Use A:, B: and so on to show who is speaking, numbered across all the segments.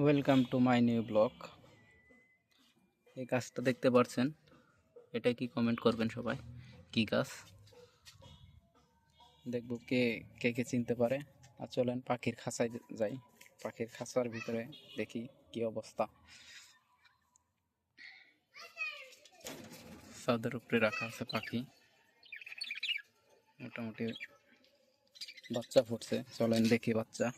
A: Welcome to my new blog. এই গাছটা দেখতে পাচ্ছেন, এটা কি কমেন্ট করবেন সবাই, কি গাছ দেখব কে কে কে চিনতে পারে। আর চলেন পাখির খাঁচায় যাই, পাখির খাঁচার ভিতরে দেখি কি অবস্থা। ছাদের উপরে রাখা আছে পাখি, মোটামুটি বাচ্চা ফুটছে, চলেন দেখি বাচ্চা।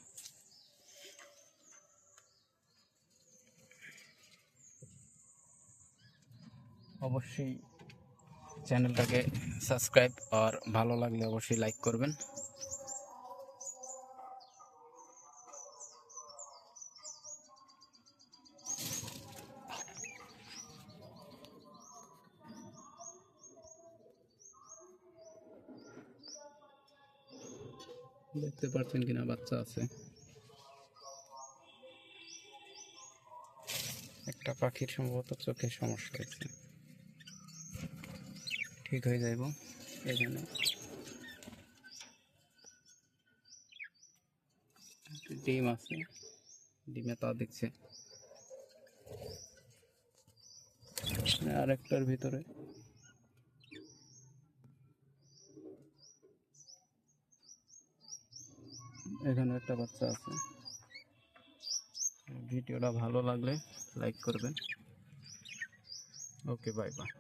A: অবশ্যই চ্যানেলটাকে সাবস্ক্রাইব আর ভালো লাগলে অবশ্যই লাইক করবেন। দেখতে পাচ্ছেন কিনা বাচ্চা আছে, একটা পাখির সম্ভবত চোখের সমস্যা হয়েছে, ঠিক হয়ে যাইব। এই জন্য ডিম আছে, ডিমে তা দেখছে, আর একটার ভিতরে এখানে একটা বাচ্চা আছে। ভিডিওটা ভালো লাগলে লাইক করবেন। ওকে, বাই বাই।